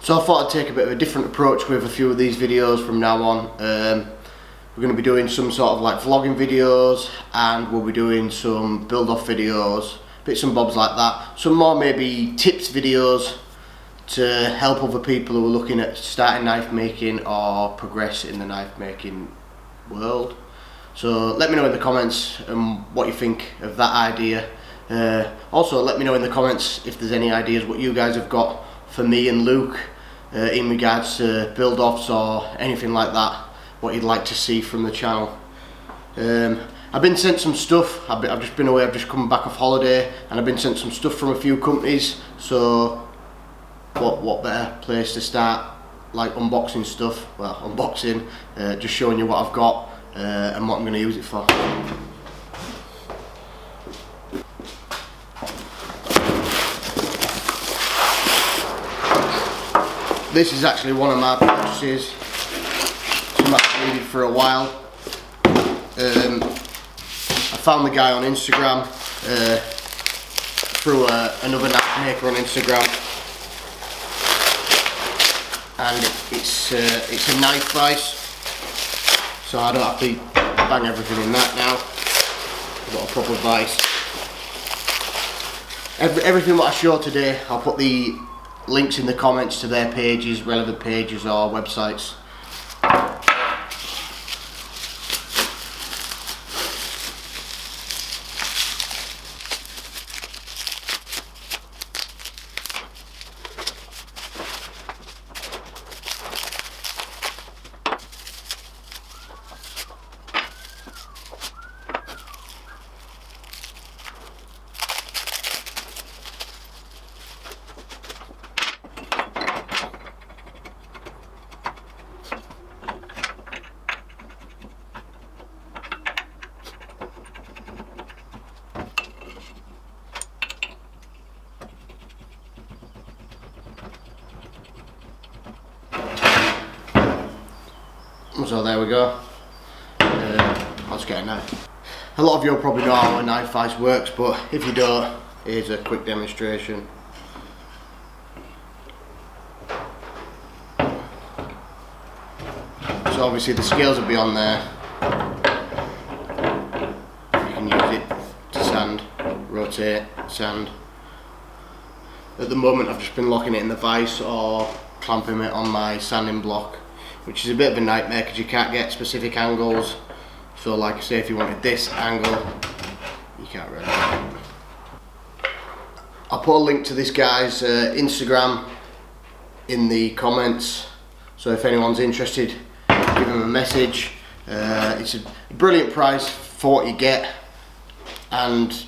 So I thought I'd take a bit of a different approach with a few of these videos from now on. We're going to be doing some sort of like vlogging videos, and we'll be doing some build-off videos, bits and bobs like that. Some more maybe tips videos to help other people who are looking at starting knife making or progress in the knife making world. So let me know in the comments what you think of that idea. Also let me know in the comments if there's any ideas what you guys have got for me and Luke in regards to build-offs or anything like that, what you'd like to see from the channel. I've been sent some stuff. I've just been away, I've just come back off holiday, and I've been sent some stuff from a few companies, so what better place to start like unboxing stuff, well unboxing, just showing you what I've got and what I'm going to use it for. This is actually one of my purchases, something I've needed for a while. I found the guy on Instagram, through another knife maker on Instagram, and it's a knife vise, so I don't have to bang everything in that now. I've got a proper vise. Everything that I show today, I'll put the links in the comments to their pages, relevant pages or websites. So there we go. Let's get a knife. A lot of you will probably know how a knife vise works, but if you don't, here's a quick demonstration. So obviously the scales will be on there. You can use it to sand, rotate, sand. At the moment I've just been locking it in the vise or clamping it on my sanding block, which is a bit of a nightmare because you can't get specific angles. So like I say, if you wanted this angle, you can't really. I'll put a link to this guy's Instagram in the comments, so if anyone's interested, give him a message. It's a brilliant price for what you get, and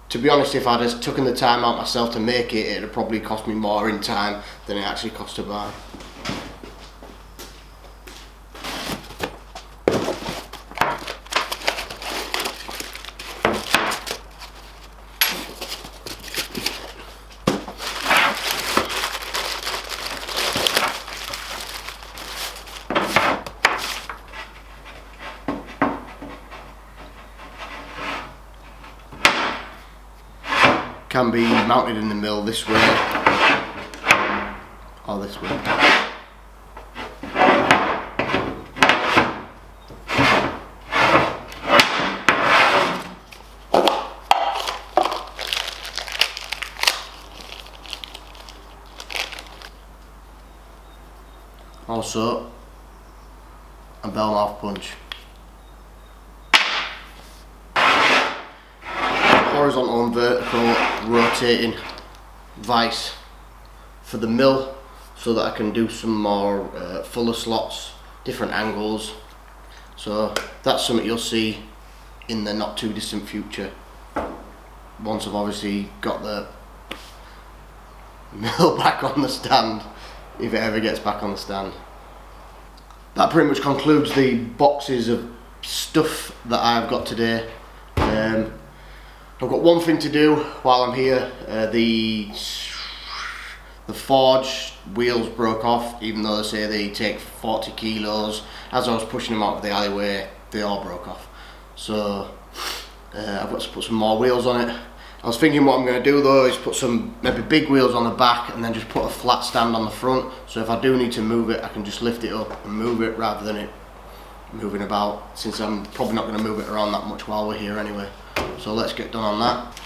to be honest, if I'd have taken the time out myself to make it, it'd have probably cost me more in time than it actually cost to buy. Can be mounted in the mill this way or this way. Also a bell mouth punch. Horizontal and vertical rotating vise for the mill, so that I can do some more fuller slots, different angles. So that's something you'll see in the not too distant future, once I've obviously got the mill back on the stand, if it ever gets back on the stand. That pretty much concludes the boxes of stuff that I've got today. I've got one thing to do while I'm here. The forge wheels broke off, even though they say they take 40 kilos. As I was pushing them out of the alleyway, they all broke off. So I've got to put some more wheels on it. I was thinking what I'm going to do though is put some maybe big wheels on the back and then just put a flat stand on the front, so if I do need to move it I can just lift it up and move it rather than it moving about, since I'm probably not going to move it around that much while we're here anyway. So let's get done on that.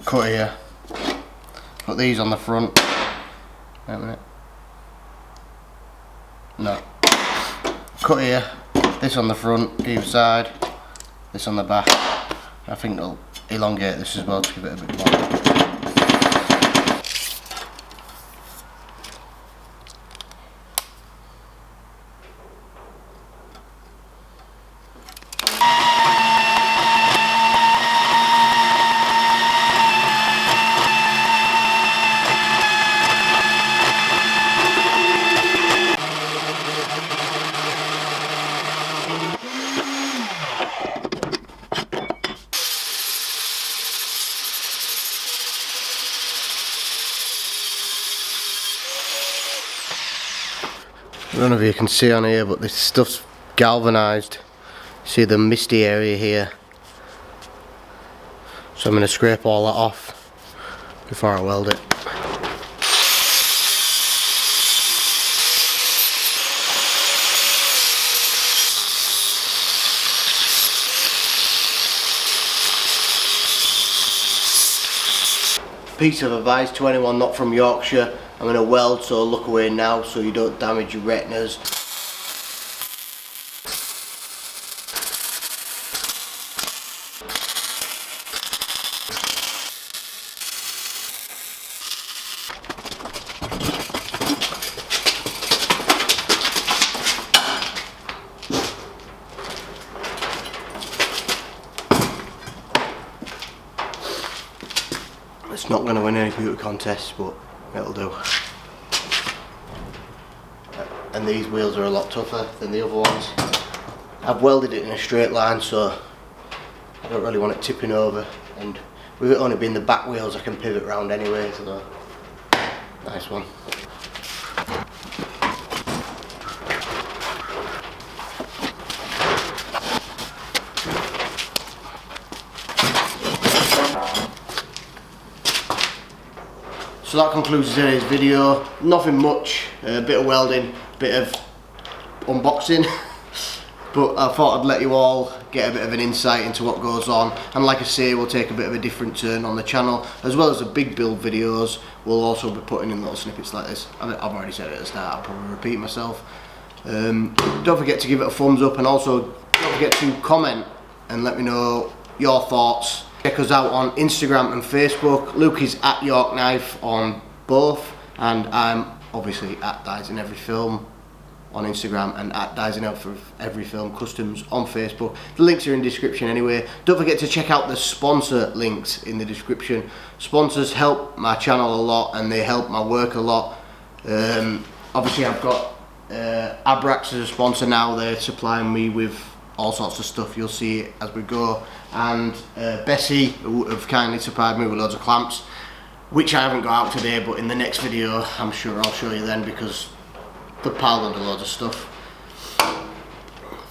Cut here, put these on the front. Wait a minute. No. Cut here, this on the front, either side, this on the back. I think it'll elongate this as well to give it a bit more. I don't know if you can see on here, but this stuff's galvanised. See the misty area here. So I'm going to scrape all that off before I weld it. Piece of advice to anyone not from Yorkshire: I'm going to weld, so look away now so you don't damage your retinas. It's not going to win any beauty contests, but it'll do. And these wheels are a lot tougher than the other ones. I've welded it in a straight line, so I don't really want it tipping over, and with it only being the back wheels I can pivot round anyway, so nice one. So that concludes today's video. Nothing much, a bit of welding, a bit of unboxing, but I thought I'd let you all get a bit of an insight into what goes on. And like I say, we'll take a bit of a different turn on the channel, as well as the big build videos. We'll also be putting in little snippets like this. I've already said it at the start, I'll probably repeat myself. Don't forget to give it a thumbs up, and also don't forget to comment and let me know your thoughts. Check us out on Instagram and Facebook. Luke is at York Knife on both, and I'm obviously at DiesInEveryFilm on Instagram and at DiesInEveryFilm Customs on Facebook. The links are in the description anyway. Don't forget to check out the sponsor links in the description. Sponsors help my channel a lot and they help my work a lot. Obviously I've got Abrax as a sponsor now. They're supplying me with all sorts of stuff, you'll see it as we go, and Bessie, who have kindly supplied me with loads of clamps, which I haven't got out today, but in the next video I'm sure I'll show you then, because they're piled under loads of stuff.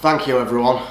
Thank you everyone.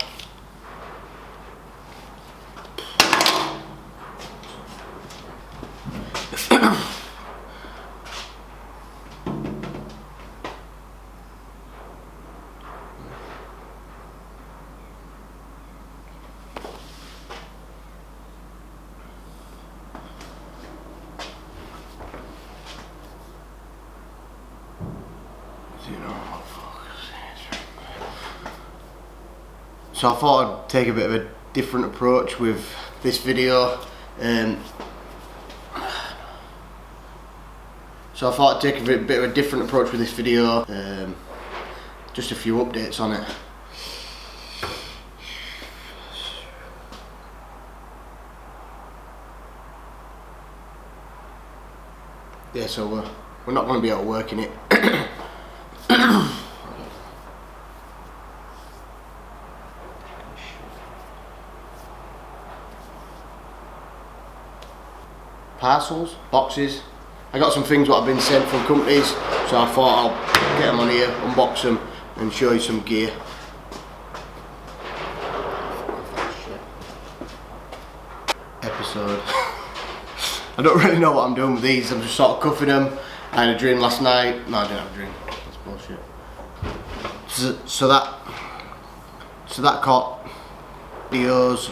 So I thought I'd take a bit of a different approach with this video. Just a few updates on it. Yeah, so we're not going to be able to work in it. Parcels, boxes. I got some things what have been sent from companies, so I thought I'll get them on here, unbox them and show you some gear. Episode. I don't really know what I'm doing with these, I'm just sort of cuffing them. I had a dream last night. No, I didn't have a dream, that's bullshit. So that caught videos,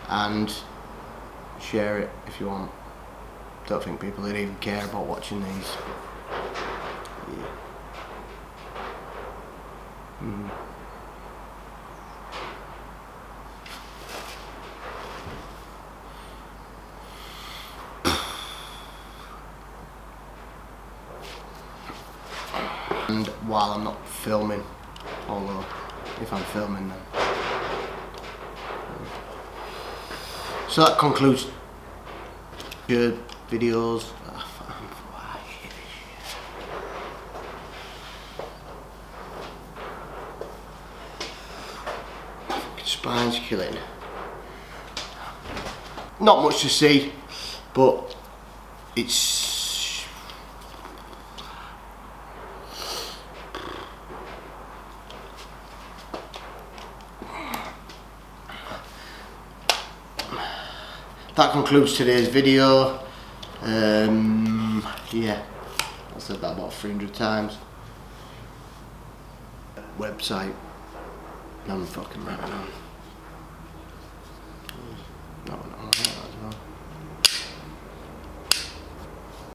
and share it if you want. Don't think people would even care about watching these. Yeah. And while I'm not filming, although if I'm filming then. So that concludes your videos. Spine's killing. Not much to see, but it's that concludes today's video. Yeah, I said that about 300 times. Website, I'm fucking running on.